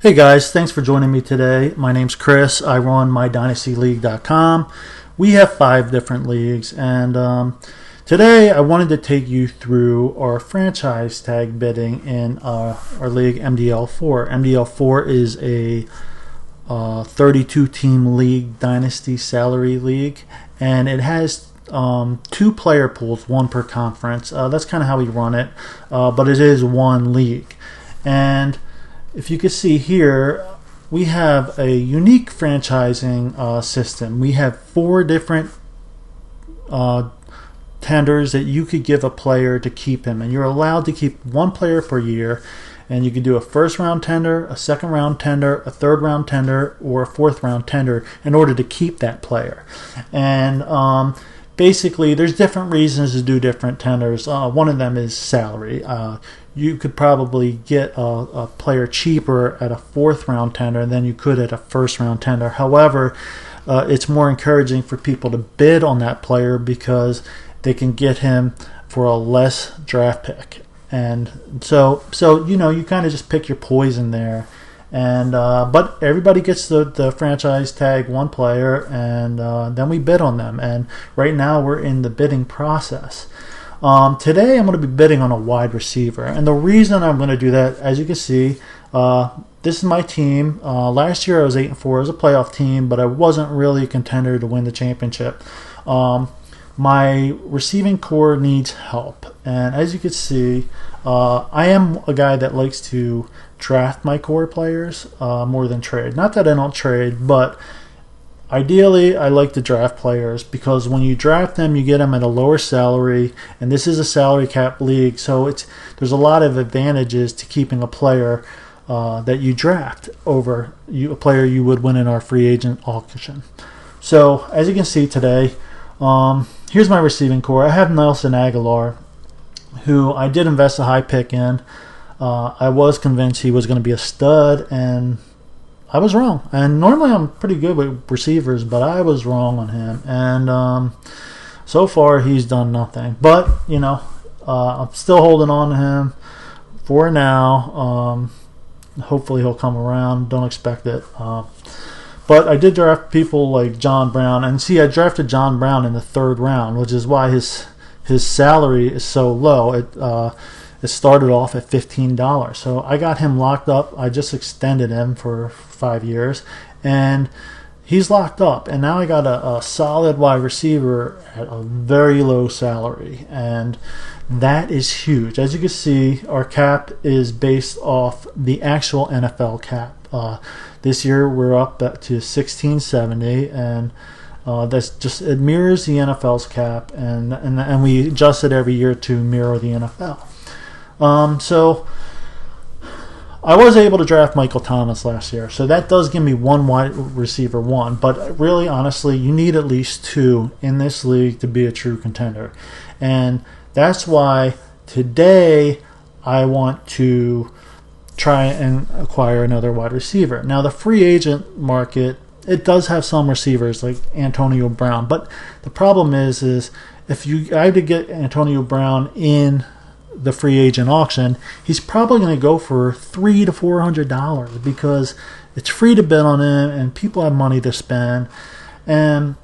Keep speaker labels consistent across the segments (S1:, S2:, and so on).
S1: Hey guys, thanks for joining me today. My name's Chris. I run my DynastyLeague.com. We have 5 different leagues, and today I wanted to take you through our franchise tag bidding in our league MDL4. MDL4 is a 32-team league, dynasty salary league, and it has 2 player pools, 1 per conference. That's kind of how we run it, but it is one league. And if you can see here, we have a unique franchising system. We have 4 different tenders that you could give a player to keep him, and you're allowed to keep 1 player per year, and you can do a first round tender, a second round tender, a third round tender, or a fourth round tender in order to keep that player. And basically there's different reasons to do different tenders. One of them is salary. You could probably get a player cheaper at a 4th round tender than you could at a 1st round tender. However, it's more encouraging for people to bid on that player because they can get him for a less draft pick. And so you know, you kind of just pick your poison there. And but everybody gets the franchise tag 1 player, and then we bid on them. And right now we're in the bidding process. Today I'm going to be bidding on a wide receiver, and the reason I'm going to do that, as you can see, this is my team. Last year I was 8-4 as a playoff team, but I wasn't really a contender to win the championship. My receiving core needs help, and as you can see, I am a guy that likes to draft my core players more than trade. Not that I don't trade, but ideally I like to draft players because when you draft them, you get them at a lower salary, and this is a salary cap league, so there's a lot of advantages to keeping a player that you draft over a player you would win in our free agent auction. So as you can see today, here's my receiving core. I have Nelson Aguilar, who I did invest a high pick in. I was convinced he was going to be a stud, and I was wrong. And normally I'm pretty good with receivers, but I was wrong on him. And so far he's done nothing. But, you know, I'm still holding on to him for now. Hopefully he'll come around. Don't expect it. But I did draft people like John Brown. And see, I drafted John Brown in the 3rd round, which is why his salary is so low. It started off at $15. So I got him locked up. I just extended him for 5 years, and he's locked up. And now I got a solid wide receiver at a very low salary, and that is huge. As you can see, our cap is based off the actual NFL cap. This year we're up to 1670, and that's just, it mirrors the NFL's cap, and we adjust it every year to mirror the NFL. So I was able to draft Michael Thomas last year, so that does give me 1 wide receiver 1, but really, honestly, you need at least 2 in this league to be a true contender. And that's why today I want to try and acquire another wide receiver. Now, the free agent market, it does have some receivers like Antonio Brown, but the problem is if I had to get Antonio Brown in the free agent auction, he's probably going to go for $300 to $400 because it's free to bid on him and people have money to spend. And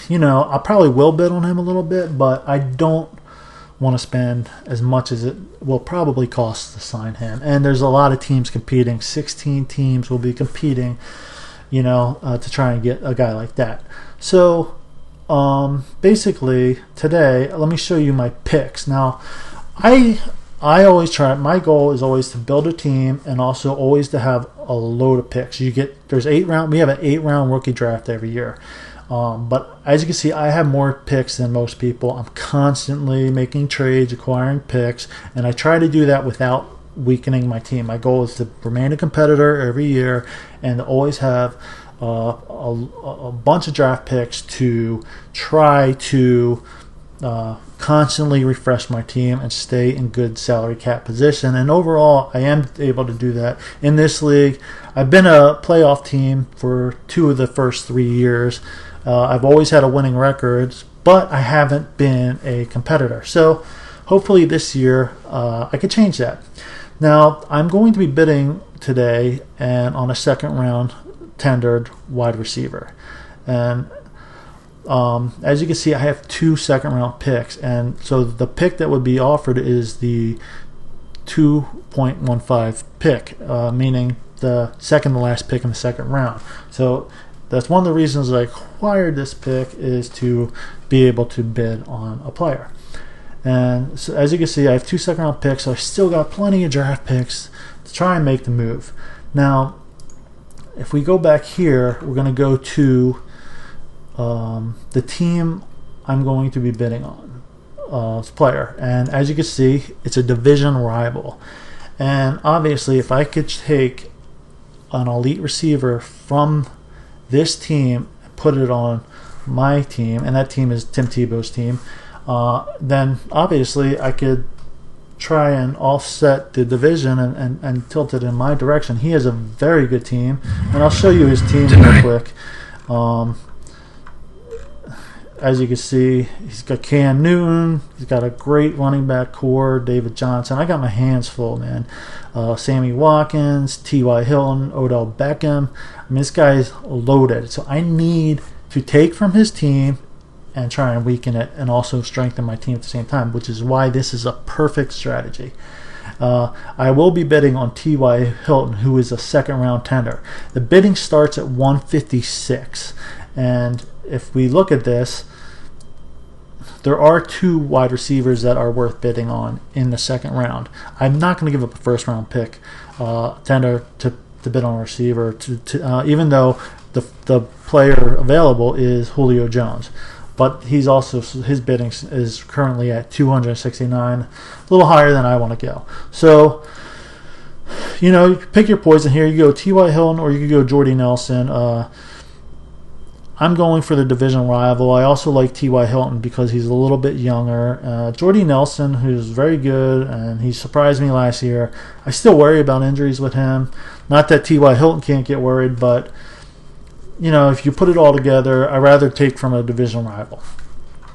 S1: you know, I probably will bid on him a little bit, but I don't want to spend as much as it will probably cost to sign him. And there's a lot of teams competing. 16 teams will be competing, you know, to try and get a guy like that. So basically today, let me show you my picks. Now, I always try, my goal is always to build a team and also always to have a load of picks. We have an 8-round rookie draft every year. But as you can see, I have more picks than most people. I'm constantly making trades, acquiring picks, and I try to do that without weakening my team. My goal is to remain a competitor every year and to always have a bunch of draft picks to try to constantly refresh my team and stay in good salary cap position. And overall, I am able to do that in this league. I've been a playoff team for 2 of the first 3 years. I've always had a winning record, but I haven't been a competitor. So hopefully this year I could change that. Now, I'm going to be bidding today and on a second round tendered wide receiver. And as you can see, I have 2 second round picks, and so the pick that would be offered is the 2.15 pick, meaning the second to last pick in the second round. So that's one of the reasons I acquired this pick, is to be able to bid on a player. And so as you can see, I have 2 second round picks, so I still got plenty of draft picks to try and make the move. Now, if we go back here, we're going to go to the team I'm going to be bidding on, this player. And as you can see, it's a division rival. And obviously, if I could take an elite receiver from this team and put it on my team, and that team is Tim Tebow's team, then obviously I could try and offset the division and tilt it in my direction. He has a very good team, and I'll show you his team real quick. As you can see, he's got Cam Newton, he's got a great running back core, David Johnson. I got my hands full, man. Sammy Watkins, T.Y. Hilton, Odell Beckham. I mean, this guy's loaded. So I need to take from his team and try and weaken it, and also strengthen my team at the same time, which is why this is a perfect strategy. I will be bidding on T.Y. Hilton, who is a second round tender. The bidding starts at 156, and if we look at this, there are 2 wide receivers that are worth bidding on in the second round. I'm not going to give up a first round pick tender to bid on a receiver, even though the player available is Julio Jones. But he's also, his bidding is currently at 269, a little higher than I want to go. So, you know, you pick your poison here. You go T.Y. Hilton, or you could go Jordy Nelson. I'm going for the division rival. I also like T.Y. Hilton because he's a little bit younger. Jordy Nelson, who's very good, and he surprised me last year. I still worry about injuries with him. Not that T.Y. Hilton can't get worried, but you know, if you put it all together, I'd rather take from a division rival.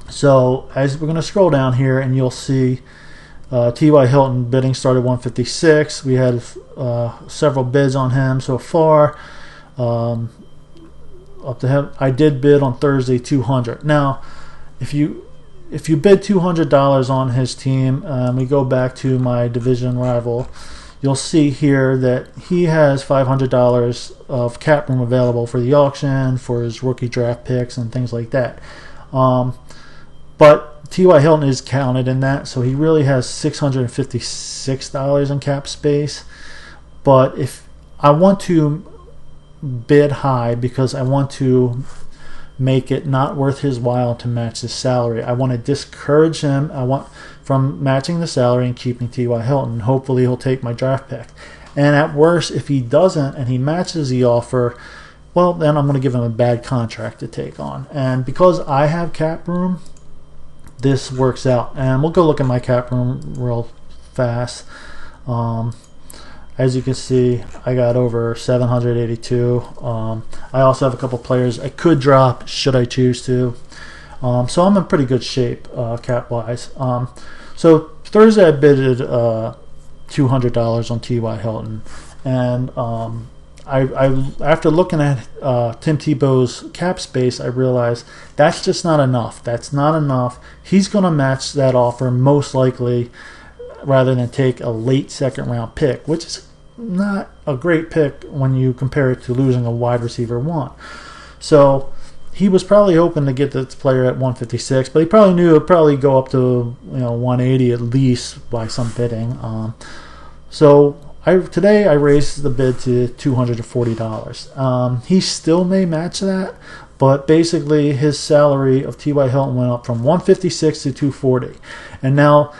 S1: So as we're going to scroll down here, and you'll see T.Y. Hilton bidding started 156. We had several bids on him so far. Up to him, I did bid on Thursday 200. Now, if you bid $200 on his team, we go back to my division rival, you'll see here that he has $500 of cap room available for the auction, for his rookie draft picks and things like that. But T.Y. Hilton is counted in that, so he really has $656 in cap space. But if I want to bid high, because I want to make it not worth his while to match his salary, I want to discourage him from matching the salary and keeping T.Y. Hilton. Hopefully he'll take my draft pick. And at worst, if he doesn't and he matches the offer, well, then I'm going to give him a bad contract to take on. And because I have cap room, this works out. And we'll go look at my cap room real fast. As you can see, I got over 782. I also have a couple players I could drop should I choose to. So I'm in pretty good shape cap-wise. So Thursday I bidded $200 on T.Y. Hilton. And I after looking at Tim Tebow's cap space, I realized that's just not enough. That's not enough. He's going to match that offer most likely, rather than take a late second round pick, which is not a great pick when you compare it to losing a wide receiver 1. So he was probably hoping to get this player at 156, but he probably knew it would probably go up to 180 at least by some bidding. So today I raised the bid to $240. He still may match that, but basically his salary of T.Y. Hilton went up from 156 to 240. And now,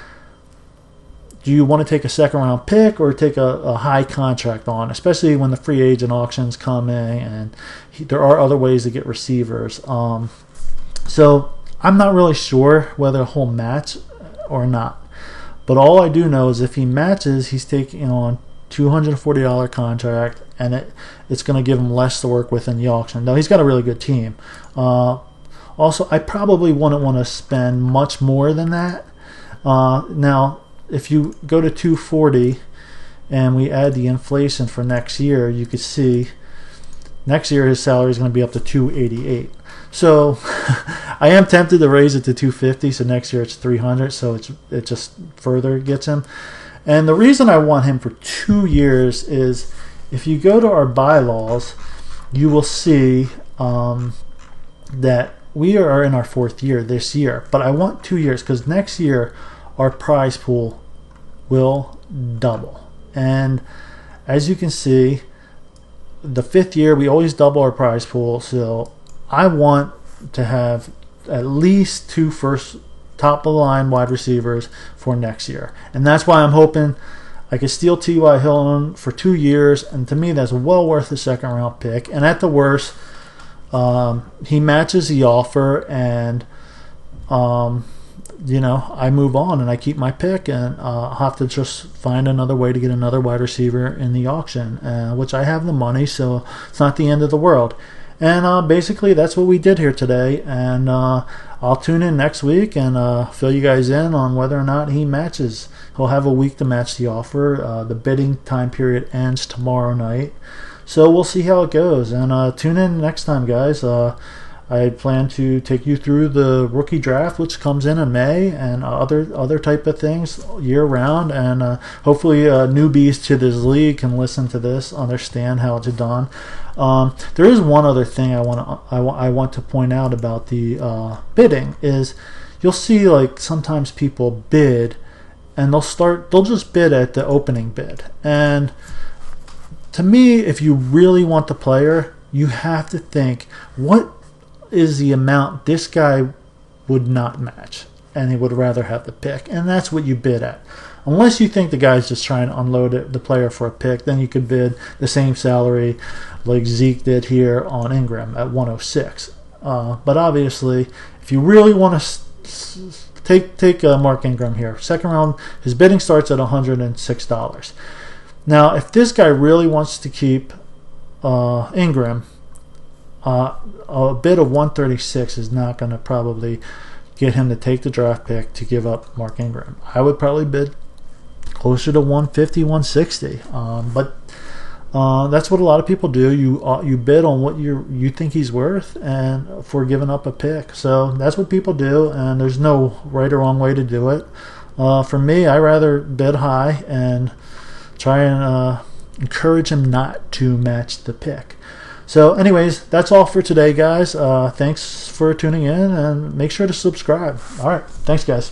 S1: do you want to take a second round pick or take a high contract on, especially when the free agent auctions come in, and there are other ways to get receivers. So I'm not really sure whether he'll match or not. But all I do know is if he matches, he's taking on $240 contract, and it's going to give him less to work with in the auction. Now, he's got a really good team. Also, I probably wouldn't want to spend much more than that. Now, if you go to 240, and we add the inflation for next year, you could see next year his salary is going to be up to $288. So I am tempted to raise it to $250. So next year it's $300. So it just further gets him. And the reason I want him for 2 years is if you go to our bylaws, you will see that we are in our 4th year this year. But I want 2 years because next year our prize pool will double. And as you can see, the 5th year we always double our prize pool. So I want to have at least 2 first top of the line wide receivers for next year. And that's why I'm hoping I could steal T.Y. Hilton for 2 years. And to me, that's well worth the 2nd round pick. And at the worst, he matches the offer, and I move on and I keep my pick, and I'll have to just find another way to get another wide receiver in the auction, which I have the money, so it's not the end of the world. And basically that's what we did here today, and I'll tune in next week and fill you guys in on whether or not he matches. He'll have a week to match the offer. The bidding time period ends tomorrow night, so we'll see how it goes. And tune in next time, guys. I plan to take you through the rookie draft, which comes in May, and other type of things year round. And hopefully newbies to this league can listen to this, understand how it's done. There is one other thing I want to point out about the bidding is you'll see like sometimes people bid and they'll just bid at the opening bid. And to me, if you really want the player, you have to think, what is the amount this guy would not match and he would rather have the pick, and that's what you bid at. Unless you think the guy's just trying to unload the player for a pick, then you could bid the same salary like Zeke did here on Ingram at 106. But obviously, if you really want to take Mark Ingram here, 2nd round, his bidding starts at $106. Now, if this guy really wants to keep Ingram, a bid of 136 is not going to probably get him to take the draft pick to give up Mark Ingram. I would probably bid closer to 150, 160. But that's what a lot of people do. You bid on what you think he's worth, and for giving up a pick. So that's what people do, and there's no right or wrong way to do it. For me, I rather bid high and try and encourage him not to match the pick. So anyways, that's all for today, guys. Thanks for tuning in, and make sure to subscribe. All right. Thanks, guys.